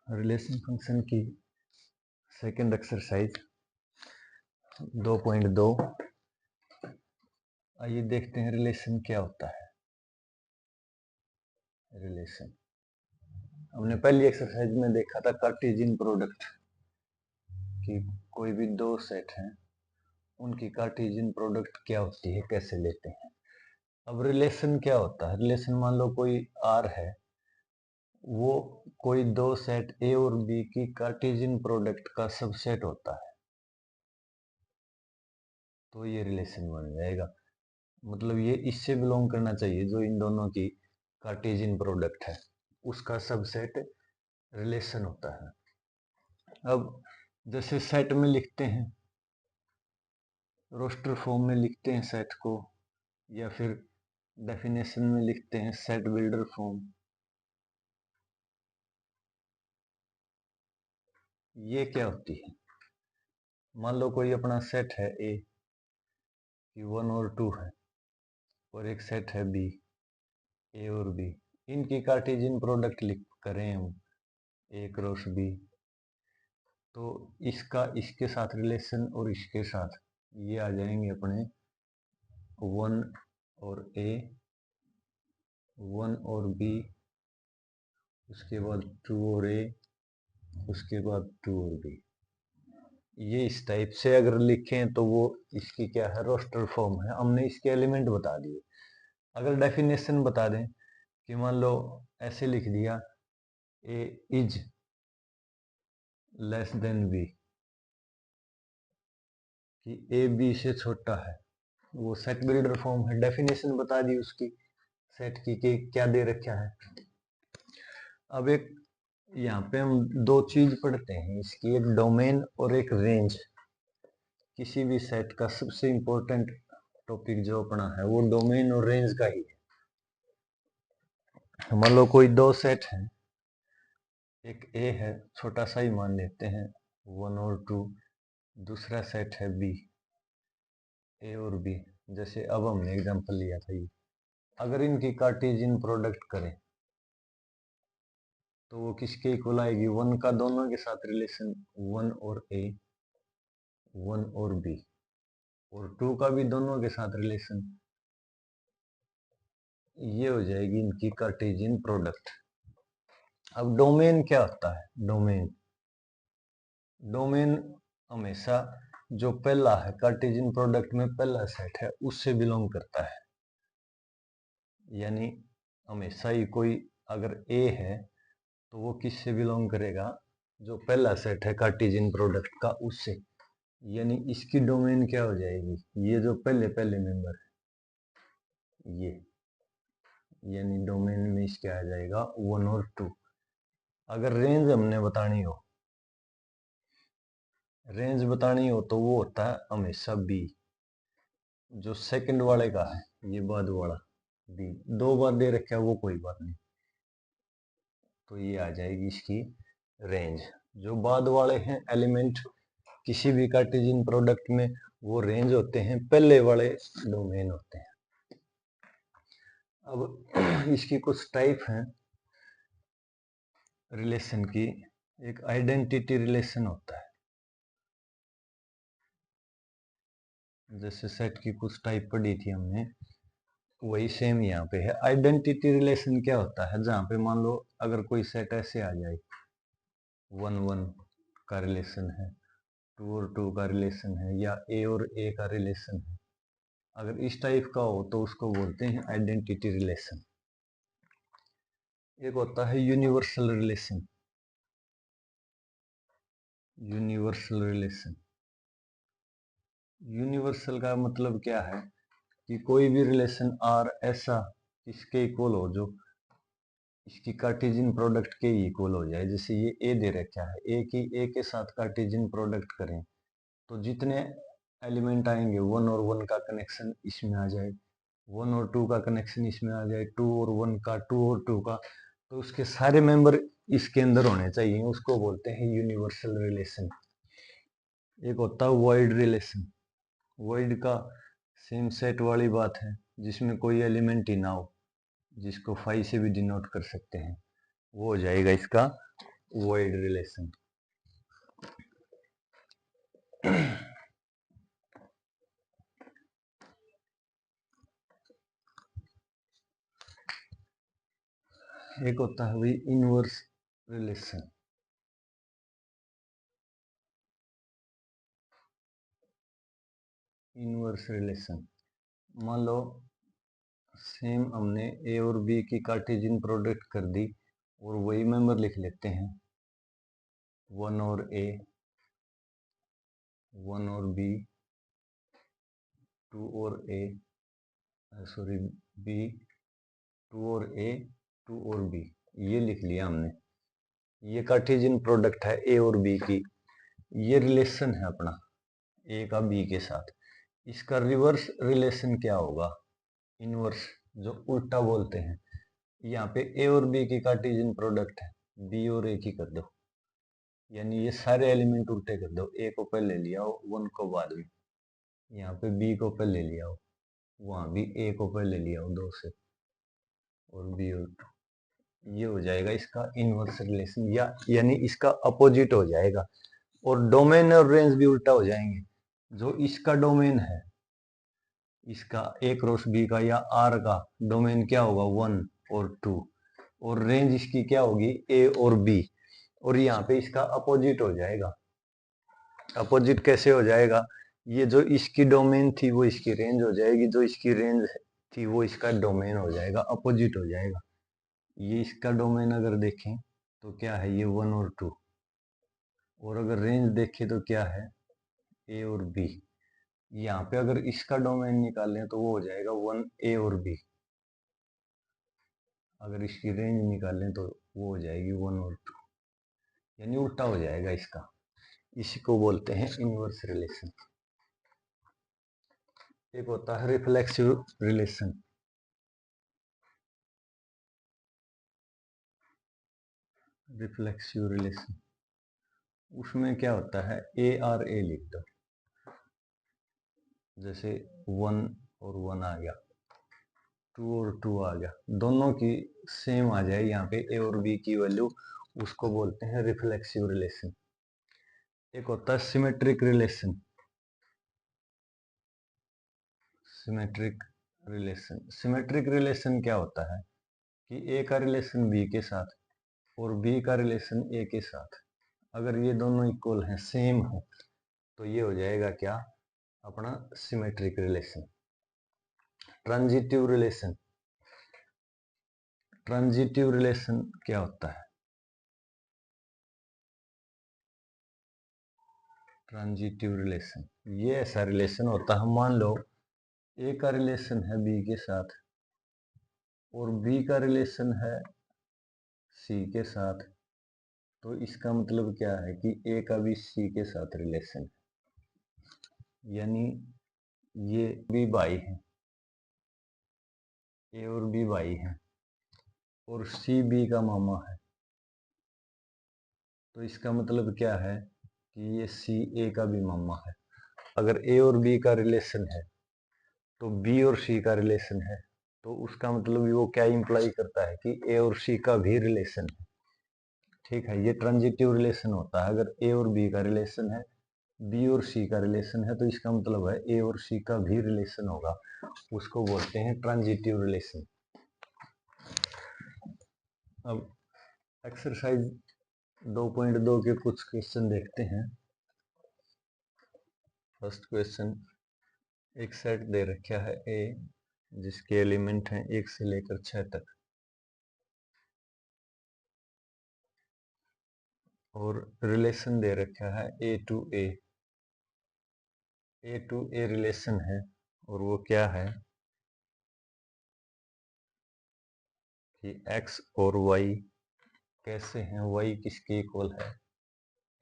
Relation function की second exercise 2.2। आइए देखते हैं रिलेशन क्या होता है। रिलेशन हमने पहली एक्सरसाइज में देखा था कार्टेशियन प्रोडक्ट कि कोई भी दो सेट हैं उनकी कार्टेशियन प्रोडक्ट क्या होती है, कैसे लेते हैं। अब रिलेशन क्या होता है। रिलेशन मान लो कोई आर है, वो कोई दो सेट ए और बी की कार्टेशियन प्रोडक्ट का सबसेट होता है, तो ये रिलेशन बन जाएगा। मतलब ये इससे बिलोंग करना चाहिए जो इन दोनों की कार्टेशियन प्रोडक्ट है, उसका सबसेट रिलेशन होता है। अब जैसे सेट में लिखते हैं, रोस्टर फॉर्म में लिखते हैं सेट को, या फिर डेफिनेशन में लिखते हैं सेट बिल्डर फॉर्म। ये क्या होती है। मान लो कोई अपना सेट है ए कि 1 और 2 है, और एक सेट है बी ए और बी। इनकी कार्टेशियन प्रोडक्ट लिख करें हम ए क्रॉस बी, तो इसका इसके साथ रिलेशन और इसके साथ ये आ जाएंगे अपने 1 और ए, 1 और बी, उसके बाद 2 और ए, उसके बाद 2 और बी। ये इस टाइप से अगर लिखें तो वो इसकी क्या है, रोस्टर फॉर्म है। हमने इसके एलिमेंट बता दिए। अगर डेफिनेशन बता दें कि मान लो ऐसे लिख दिया ए इज लेस देन बी, कि ए बी से छोटा है, वो सेट बिल्डर फॉर्म है। डेफिनेशन बता दी उसकी सेट की कि क्या दे रखा है। अब एक यहाँ पे हम दो चीज पढ़ते हैं इसकी, एक डोमेन और एक रेंज। किसी भी सेट का सबसे इंपॉर्टेंट टॉपिक जो अपना है वो डोमेन और रेंज का ही है। मान लो कोई दो सेट है, एक ए है, छोटा सा ही मान लेते हैं 1 और 2, दूसरा सेट है बी ए और बी। जैसे अब हमने एग्जांपल लिया था ये, अगर इनकी कार्टेशियन प्रोडक्ट करें तो वो किसके इक्वल आएगी, 1 का दोनों के साथ रिलेशन 1 और ए, 1 और बी, और 2 का भी दोनों के साथ रिलेशन, ये हो जाएगी इनकी कार्टेशियन प्रोडक्ट। अब डोमेन क्या होता है। डोमेन हमेशा जो पहला है कार्टेशियन प्रोडक्ट में पहला सेट है उससे बिलोंग करता है। यानी हमेशा ही कोई अगर ए है तो वो किससे बिलोंग करेगा, जो पहला सेट है कार्टेशियन प्रोडक्ट का उससे। यानी इसकी डोमेन क्या हो जाएगी, ये जो पहले पहले मेंबर है ये, यानी डोमेन में इसके आ जाएगा 1 और 2। अगर रेंज हमने बतानी हो तो वो होता है हमेशा बी, जो सेकंड वाले का है, ये बाद वाला बी। दो बार दे रखा है वो कोई बात नहीं, तो ये आ जाएगी इसकी रेंज। जो बाद वाले हैं एलिमेंट किसी भी कार्टेशियन प्रोडक्ट में, वो रेंज होते हैं, पहले वाले डोमेन होते हैं। अब इसकी कुछ टाइप हैं रिलेशन की। एक आइडेंटिटी रिलेशन होता है, जैसे सेट की कुछ टाइप पढ़ी थी हमने, वही सेम यहाँ पे है। आइडेंटिटी रिलेशन क्या होता है, जहाँ पे मान लो अगर कोई सेट ऐसे आ जाए, 1 1 का रिलेशन है, 2 और 2 का रिलेशन है, या ए और ए का रिलेशन है, अगर इस टाइप का हो तो उसको बोलते हैं आइडेंटिटी रिलेशन। एक होता है यूनिवर्सल रिलेशन। यूनिवर्सल का मतलब क्या है कि कोई भी रिलेशन आर ऐसा किसके इक्वल हो जो इसकी कार्टेशियन प्रोडक्ट के इक्वल हो जाए। जैसे ये ए दे रखा है, ए की ए के साथ कार्टेशियन प्रोडक्ट करें तो जितने एलिमेंट आएंगे 1 और 1 का कनेक्शन इसमें आ जाए, 1 और 2 का कनेक्शन इसमें आ जाए, 2 और 1 का, 2 और 2 का, तो उसके सारे मेंबर इसके अंदर होने चाहिए, उसको बोलते हैं यूनिवर्सल रिलेशन। एक होता है वॉइड रिलेशन। वॉइड का सेम सेट वाली बात है, जिसमें कोई एलिमेंट ही ना हो, जिसको फाई से भी डिनोट कर सकते हैं, वो हो जाएगा इसका वॉइड रिलेशन। एक होता है भाई इनवर्स रिलेशन। इनवर्स रिलेशन मान लो सेम हमने ए और बी की कार्टेशियन प्रोडक्ट कर दी और वही मेंबर लिख लेते हैं, 1 और ए, 1 और बी, 2 और ए, सॉरी बी, 2 और ए, 2 और बी, ये लिख लिया हमने। ये कार्टेशियन प्रोडक्ट है ए और बी की, ये रिलेशन है अपना ए का बी के साथ। इसका रिवर्स रिलेशन क्या होगा, इनवर्स, जो उल्टा बोलते हैं। यहाँ पे ए और बी की कार्टेशियन प्रोडक्ट है, बी और ए की कर दो, यानी ये सारे एलिमेंट उल्टे कर दो, ए को पहले लिया हो, 1 को बाद में, यहाँ पे बी को पहले लिया हो, वहां भी ए को पहले लिया हो 2 से, और बी और 2, ये हो जाएगा इसका इनवर्स रिलेशन, या यानी इसका अपोजिट हो जाएगा। और डोमेन और रेंज भी उल्टा हो जाएंगे। जो इसका डोमेन है, इसका ए क्रॉस बी का या आर का डोमेन क्या होगा, 1 और 2, और रेंज इसकी क्या होगी, ए और बी। और यहाँ पे इसका अपोजिट हो जाएगा। अपोजिट कैसे हो जाएगा, ये जो इसकी डोमेन थी वो इसकी रेंज हो जाएगी, जो इसकी रेंज थी वो इसका डोमेन हो जाएगा, अपोजिट हो जाएगा। ये इसका डोमेन अगर देखें तो क्या है, ये 1 और 2, और अगर रेंज देखें तो क्या है, ए और बी। यहाँ पे अगर इसका डोमेन निकालें तो वो हो जाएगा 1 ए और बी, अगर इसकी रेंज निकालें तो वो हो जाएगी 1 और 2, यानी उल्टा हो जाएगा इसका। इसी को बोलते हैं इनवर्स रिलेशन। एक होता है रिफ्लेक्सिव रिलेशन। रिफ्लेक्सिव रिलेशन, उसमें क्या होता है, ए आर ए लिख दो, जैसे 1 और 1 आ गया, 2 और 2 आ गया, दोनों की सेम आ जाए यहाँ पे ए और बी की वैल्यू, उसको बोलते हैं रिफ्लेक्सिव रिलेशन। एक होता है symmetric relation. Symmetric relation, symmetric relation क्या होता है कि ए का रिलेशन बी के साथ और बी का रिलेशन ए के साथ, अगर ये दोनों इक्वल हैं, सेम है, तो ये हो जाएगा क्या, अपना symmetric relation. Transitive relation, transitive relation क्या होता है, ट्रांजिटिव रिलेशन ये ऐसा रिलेशन होता है, मान लो ए का रिलेशन है बी के साथ और बी का रिलेशन है सी के साथ, तो इसका मतलब क्या है कि ए का भी सी के साथ रिलेशन है, यानी ये बी भाई है, ए और बी भाई है, और सी बी का मामा है, तो इसका मतलब क्या है कि ये सी ए का भी मामा है। अगर ए और बी का रिलेशन है तो बी और सी का रिलेशन है, तो उसका मतलब वो क्या इंप्लाई करता है कि ए और सी का भी रिलेशन है। ठीक है, ये ट्रांजिटिव रिलेशन होता है। अगर ए और बी का रिलेशन है, बी और सी का रिलेशन है, तो इसका मतलब है ए और सी का भी रिलेशन होगा, उसको बोलते हैं ट्रांजिटिव रिलेशन। अब एक्सरसाइज 2.2 के कुछ क्वेश्चन देखते हैं। फर्स्ट क्वेश्चन, एक सेट दे रखा है ए, जिसके एलिमेंट हैं 1 से लेकर 6 तक, और रिलेशन दे रखा है A to A. A to A relation है, और वो क्या है कि x और y कैसे हैं, y किसके इक्वल है,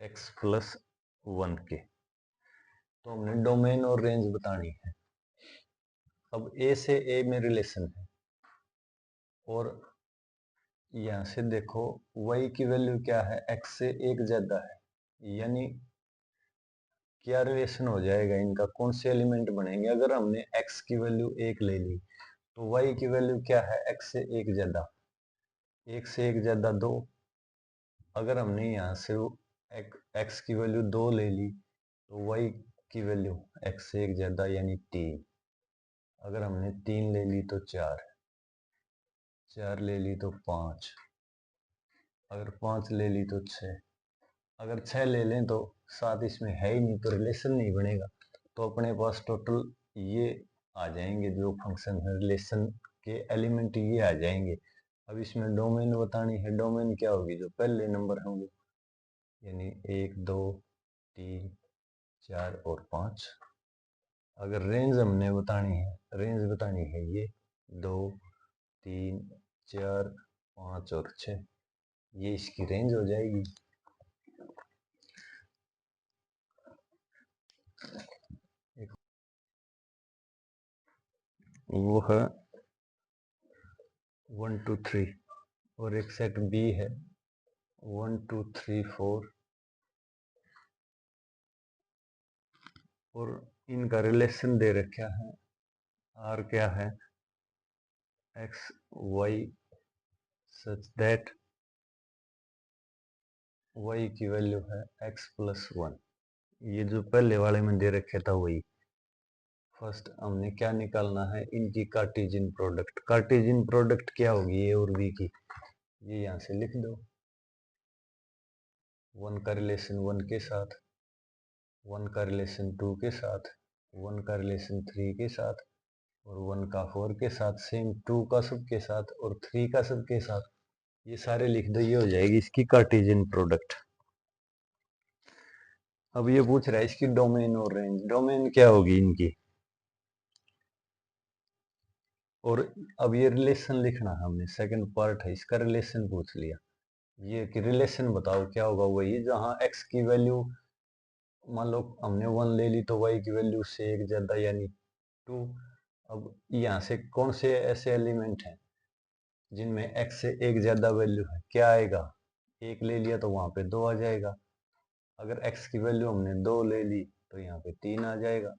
x प्लस 1 के। तो हमने डोमेन और रेंज बतानी है। अब a से a में रिलेशन है, और यहाँ से देखो y की वैल्यू क्या है, x से 1 ज्यादा है, यानी क्या रिलेशन हो जाएगा इनका, कौन से एलिमेंट बनेंगे। अगर हमने x की वैल्यू 1 ले ली तो y की वैल्यू क्या है, x से 1 ज्यादा, 1 से 1 ज्यादा 2, अगर हमने यहाँ से एक्स की वैल्यू 2 ले ली तो वाई की वैल्यू एक्स से एक ज्यादा यानी 3। अगर हमने 3 ले ली तो 4, 4 ले ली तो 5, अगर 5 ले ली तो 6, अगर 6 ले लें तो 7 इसमें है ही नहीं तो रिलेशन नहीं बनेगा। तो अपने पास टोटल ये आ जाएंगे जो फंक्शन है रिलेशन के एलिमेंट ये आ जाएंगे। अब इसमें डोमेन बतानी है, डोमेन क्या होगी, जो पहले नंबर होंगे यानी 1 2 3 4 और 5। अगर रेंज हमने बतानी है, रेंज बतानी है ये 2 3 4 5 और 6, ये इसकी रेंज हो जाएगी। वो है 1 2 3 और एक सेट बी है 1 2 3 4 और इनका रिलेशन दे रखा है आर क्या है X Y such that Y की वैल्यू है एक्स प्लस 1। ये जो पहले वाले में दे रखे था वही। फर्स्ट हमने क्या निकालना है, इनकी कार्टेशियन प्रोडक्ट। कार्टेशियन प्रोडक्ट क्या होगी ए और बी की, ये यहाँ से लिख दो। 1 का रिलेशन 1 के साथ, 1 का रिलेशन 2 के साथ, 1 का रिलेशन 3 के साथ और 1 का 4 के साथ, सेम 2 का सब के साथ और 3 का सब के साथ। ये सारे लिख दो, ये हो जाएगी इसकी कार्टेशियन प्रोडक्ट। अब ये पूछ रहा है इसकी डोमेन और रेंज। डोमेन क्या होगी इनकी, और अब ये रिलेशन लिखना है हमने, सेकंड पार्ट है इसका, रिलेशन पूछ लिया। ये कि रिलेशन बताओ क्या होगा, वही जहाँ x की वैल्यू मान लो हमने 1 ले ली तो y की वैल्यू से एक ज्यादा यानी 2। अब यहाँ से कौन से ऐसे एलिमेंट हैं जिनमें x से एक ज्यादा वैल्यू है, क्या आएगा, 1 ले लिया तो वहां पे 2 आ जाएगा। अगर x की वैल्यू हमने 2 ले ली तो यहाँ पे 3 आ जाएगा,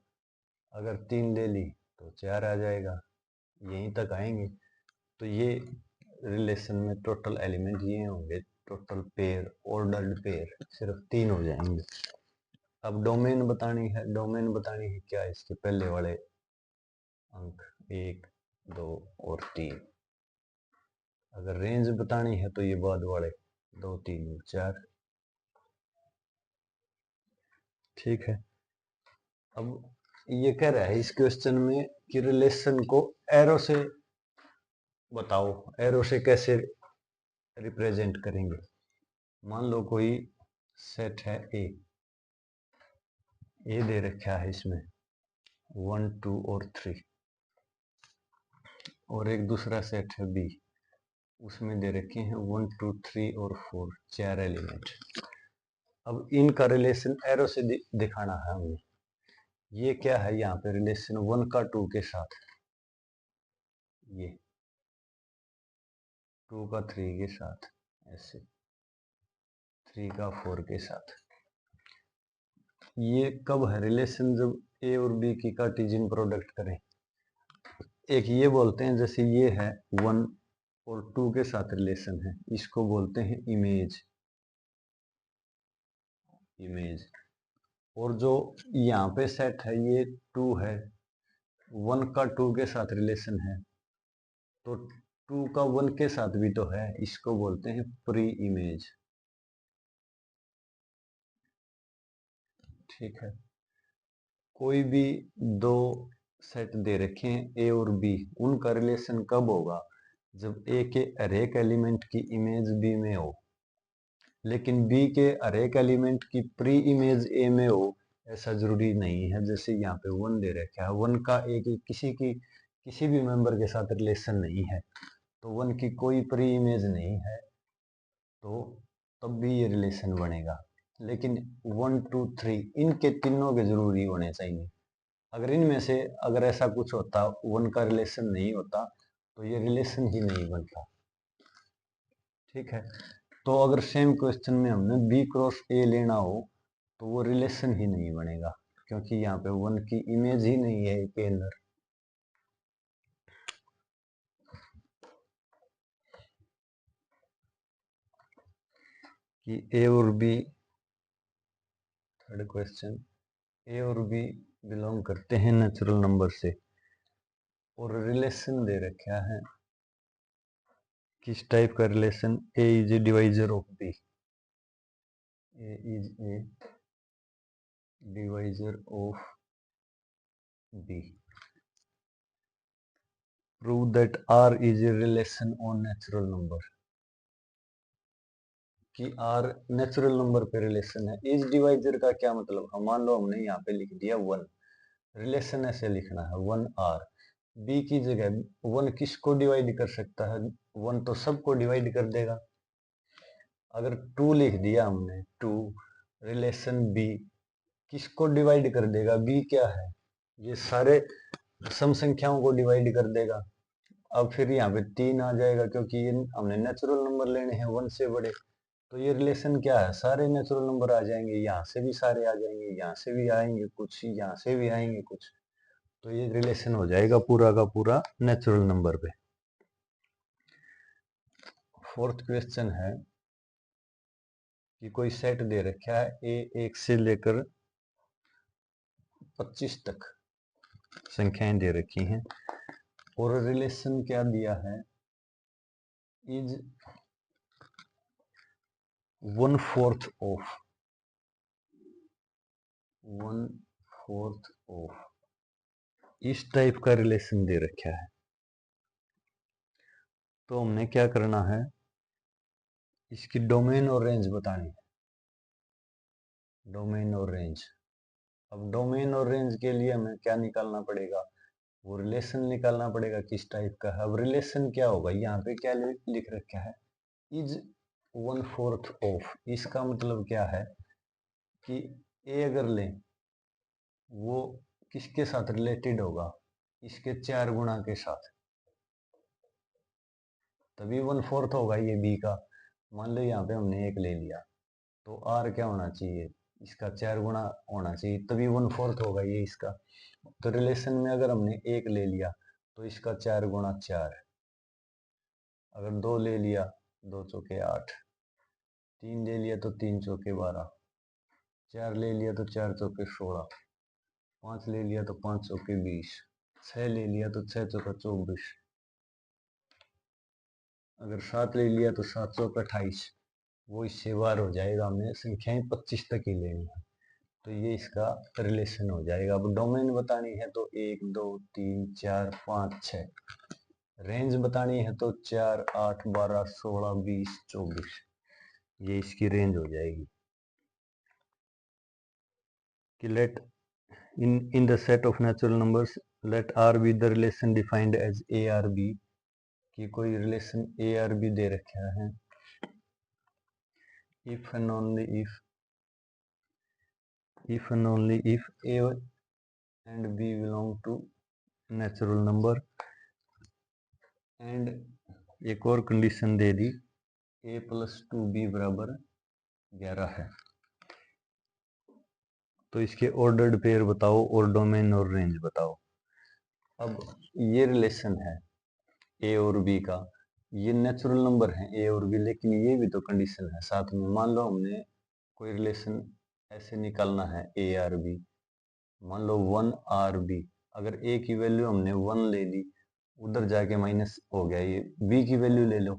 अगर 3 ले ली तो 4 आ जाएगा, यहीं तक आएंगे। तो ये रिलेशन में टोटल एलिमेंट ये होंगे, टोटल पेयर ऑर्डर्ड पेयर सिर्फ 3 हो जाएंगे। अब डोमेन बतानी है, डोमेन बतानी है क्या, इसके पहले वाले अंक 1 2 और 3। अगर रेंज बतानी है तो ये बाद वाले 2 3 और 4। ठीक है। अब ये कह रहा है इस क्वेश्चन में कि रिलेशन को एरो से बताओ, एरो से कैसे रिप्रेजेंट करेंगे। मान लो कोई सेट है ए दे रखा है इसमें 1 2 और 3 और एक दूसरा सेट है बी, उसमें दे रखे हैं 1 2 3 और 4, 4 एलिमेंट। अब इनका रिलेशन एरो से दिखाना है हमें। ये क्या है, यहाँ पे रिलेशन 1 का 2 के साथ, ये 2 का 3 के साथ, ऐसे 3 का 4 के साथ। ये कब है रिलेशन, जब ए और बी की कार्टेशियन प्रोडक्ट करें। एक ये बोलते हैं जैसे ये है 1 और 2 के साथ रिलेशन है, इसको बोलते हैं इमेज, इमेज। और जो यहाँ पे सेट है ये 2 है, 1 का 2 के साथ रिलेशन है तो 2 का 1 के साथ भी तो है, इसको बोलते हैं प्री इमेज। ठीक है। कोई भी दो सेट दे रखे हैं ए और बी, उनका रिलेशन कब होगा, जब ए के हर एक एलिमेंट की इमेज बी में हो, लेकिन बी के हर एक एलिमेंट की प्री इमेज ए में हो, ऐसा जरूरी नहीं है। जैसे यहाँ पे 1 दे रखा है, 1 का एक किसी भी मेंबर के साथ रिलेशन नहीं है, तो 1 की कोई प्री इमेज नहीं है, तो तब भी ये रिलेशन बनेगा। लेकिन 1 2 3 इनके तीनों के जरूरी होने चाहिए। अगर इनमें से अगर ऐसा कुछ होता, 1 का रिलेशन नहीं होता, तो ये रिलेशन ही नहीं बनता। ठीक है। तो अगर सेम क्वेश्चन में हमने बी क्रॉस ए लेना हो तो वो रिलेशन ही नहीं बनेगा, क्योंकि यहाँ पे 1 की इमेज ही नहीं है ए के अंदर। कि ए और बी, थर्ड क्वेश्चन, ए और बी बिलोंग करते हैं नेचुरल नंबर से और रिलेशन दे रखा है, किस टाइप का relation, A is a divisor of B, A is a divisor of B, prove that R is a relation on natural number, कि आर नेचुरल नंबर पे रिलेशन है। इज डिवाइजर का क्या मतलब है, मान लो हमने यहाँ पे लिख दिया 1, रिलेशन ऐसे लिखना है 1 आर, बी की जगह 1 किसको डिवाइड कर सकता है, 1 तो सबको डिवाइड कर देगा। अगर 2 लिख दिया हमने, 2 रिलेशन बी किसको डिवाइड कर देगा, बी क्या है, ये सारे सम संख्याओं को डिवाइड कर देगा। अब फिर यहाँ पे 3 आ जाएगा क्योंकि ये हमने नेचुरल नंबर लेने हैं 1 से बड़े, तो ये रिलेशन क्या है, सारे नेचुरल नंबर आ जाएंगे, यहाँ से भी सारे आ जाएंगे, यहाँ से भी आएंगे कुछ, यहाँ से भी आएंगे कुछ, तो ये रिलेशन हो जाएगा पूरा का पूरा नेचुरल नंबर पे। फोर्थ क्वेश्चन है कि कोई सेट दे रखा है ए 1 से लेकर 25 तक संख्याएं दे रखी हैं और रिलेशन क्या दिया है, इज 1/4 ऑफ 1/4 ऑफ, इस टाइप का रिलेशन दे रखा है। तो हमने क्या करना है, इसकी डोमेन और रेंज बतानी है, डोमेन और रेंज। अब डोमेन और रेंज के लिए हमें क्या निकालना पड़ेगा, वो रिलेशन निकालना पड़ेगा किस टाइप का है। अब रिलेशन क्या होगा, यहाँ पे क्या लिख रखा है, इज 1/4 ऑफ, इसका मतलब क्या है कि ए अगर लें वो किसके साथ रिलेटेड होगा, इसके 4 गुना के साथ, तभी 1/4 होगा ये बी का। मान लो यहाँ पे हमने 1 ले लिया तो आर क्या होना चाहिए, इसका 4 गुना होना चाहिए, तभी 1/4 होगा ये इसका। तो रिलेशन में अगर हमने 1 ले लिया तो इसका 4 गुना 4, अगर 2 ले लिया 2 चौके 8, 3 ले लिया तो 3 चौके 12, 4 ले लिया तो 4 चौके 16, 5 ले लिया तो 5 चौके 20, 6 ले लिया तो 6 चौका 24, अगर 7 ले लिया तो 7 चौका 28, वो इससे बार हो जाएगा, हमने संख्याएं 25 तक ही लेनी है, तो ये इसका रिलेशन हो जाएगा। अब डोमेन बतानी है तो 1 2 3 4 5 6, रेंज बतानी है तो 4 8 12 16 20 24, ये इसकी रेंज हो जाएगी। कि late in the set of natural numbers let R be the relation defined as A R B, कि कोई रिलेशन A R B दे रखा है, if and only if A and B belong to natural number, and एक और condition they the A + 2B = 11 है, तो इसके ordered pair बताओ और डोमेन और रेंज बताओ। अब ये रिलेशन है ए और बी का, ये नेचुरल नंबर है ए और बी, लेकिन ये भी तो कंडीशन है साथ में। मान लो हमने कोई रिलेशन ऐसे निकालना है ए आर बी, मान लो 1 आर बी, अगर ए की वैल्यू हमने 1 ले ली, उधर जाके माइनस हो गया, ये बी की वैल्यू ले लो,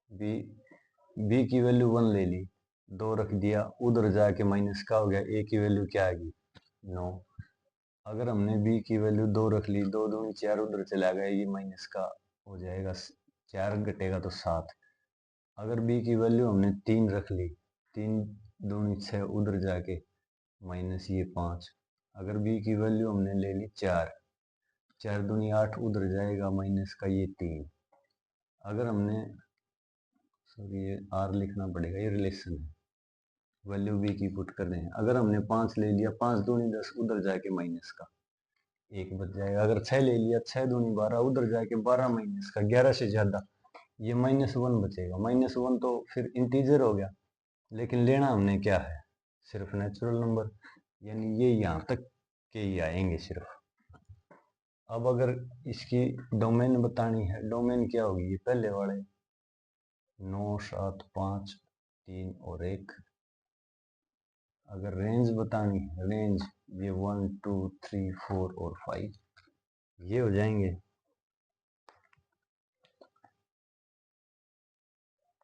बी की वैल्यू 1 ले ली, 2 रख दिया, उधर जाके माइनस का हो गया, ए की वैल्यू क्या आ गई 9, अगर हमने बी की वैल्यू 2 रख ली, 2 दूनी 4 उधर चला गया, ये माइनस का हो जाएगा, 4 घटेगा तो 7, अगर बी की वैल्यू हमने 3 रख ली, 3 दूनी 6 उधर जाके माइनस ये 5, अगर बी की वैल्यू हमने ले ली 4, 4 दूनी 8 उधर जाएगा माइनस का ये 3, अगर हमने, सॉरी ये आर लिखना पड़ेगा, ये रिलेशन है, वैल्यू बी की पुट कर दें, अगर हमने 5 ले लिया, 5 दूनी 10 उधर जाके माइनस का 1 बच जाएगा, अगर 6 ले लिया, 6 दूनी 12 उधर जाके 12 माइनस का 11 से ज्यादा, ये -1 बचेगा, -1 तो फिर इंटीजर हो गया, लेकिन लेना हमने क्या है, सिर्फ नेचुरल नंबर, यानी ये यहाँ तक के ही आएंगे सिर्फ। अब अगर इसकी डोमेन बतानी है, डोमेन क्या होगी, ये पहले वाले 9 7 5 3 और 1। अगर रेंज बतानी है, रेंज ये 1 2 3 4 और 5 ये हो जाएंगे।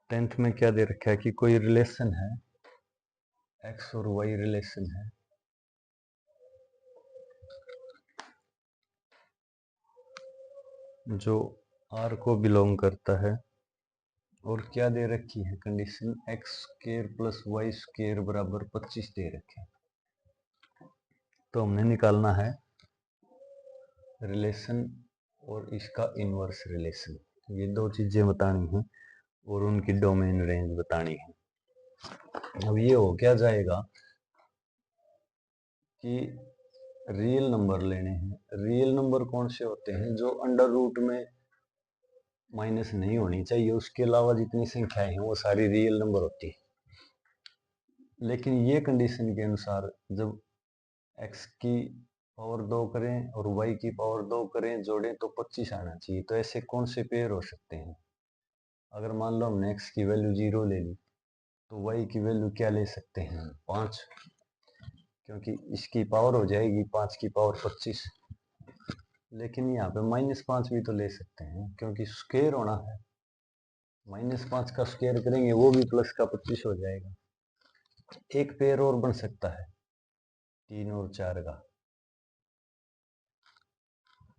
10th में क्या दे रखा है कि कोई रिलेशन है, x और y रिलेशन है, जो R को बिलोंग करता है, और क्या दे रखी है condition, X square plus Y square बराबर 25 दे रखे हैं। तो हमने निकालना है रिलेशन और इसका इनवर्स रिलेशन, ये दो चीजें बतानी है और उनकी डोमेन रेंज बतानी है। अब ये हो क्या जाएगा कि रियल नंबर लेने हैं। रियल नंबर कौन से होते हैं, जो अंडर रूट में माइनस नहीं होनी चाहिए, उसके अलावा जितनी संख्याएं हैं वो सारी रियल नंबर होती है। लेकिन ये कंडीशन के अनुसार जब x की पावर 2 करें और y की पावर 2 करें, जोड़ें तो 25 आना चाहिए। तो ऐसे कौन से पेयर हो सकते हैं? अगर मान लो हमने x की वैल्यू 0 ले ली तो y की वैल्यू क्या ले सकते हैं, 5, क्योंकि इसकी पावर हो जाएगी 5 की पावर 25। लेकिन यहाँ पे -5 भी तो ले सकते हैं क्योंकि स्क्वायर होना है, -5 का स्क्वायर करेंगे वो भी प्लस का 25 हो जाएगा। एक पेयर और बन सकता है 3 और 4 का,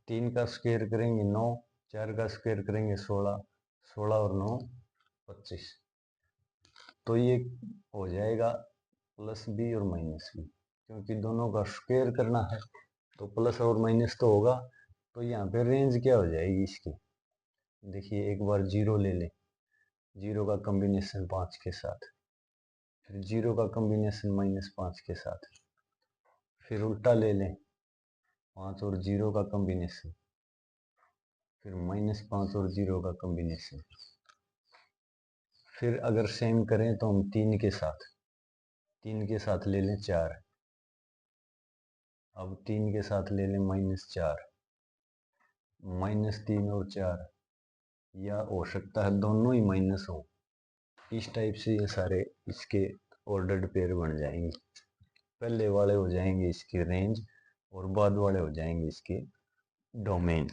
3 का स्क्वायर करेंगे 9, 4 का स्क्वायर करेंगे 16, 16 और 9 25। तो ये हो जाएगा प्लस बी और माइनस बी, क्योंकि दोनों का स्क्वायर करना है तो प्लस और माइनस तो होगा। तो यहाँ पे रेंज क्या हो जाएगी इसकी, देखिए एक बार 0 ले लें, 0 का कॉम्बिनेशन 5 के साथ, फिर 0 का कॉम्बिनेशन -5 के साथ, फिर उल्टा ले लें 5 और 0 का कॉम्बिनेशन, फिर -5 और 0 का कॉम्बिनेशन, फिर अगर सेम करें तो हम 3 के साथ, 3 के साथ ले लें 4, अब 3 के साथ ले लें -4, -3 और 4, या हो सकता है दोनों ही माइनस हो। इस टाइप से ये सारे इसके ऑर्डर्ड पेयर बन जाएंगे। पहले वाले हो जाएंगे इसके रेंज और बाद वाले हो जाएंगे इसके डोमेन।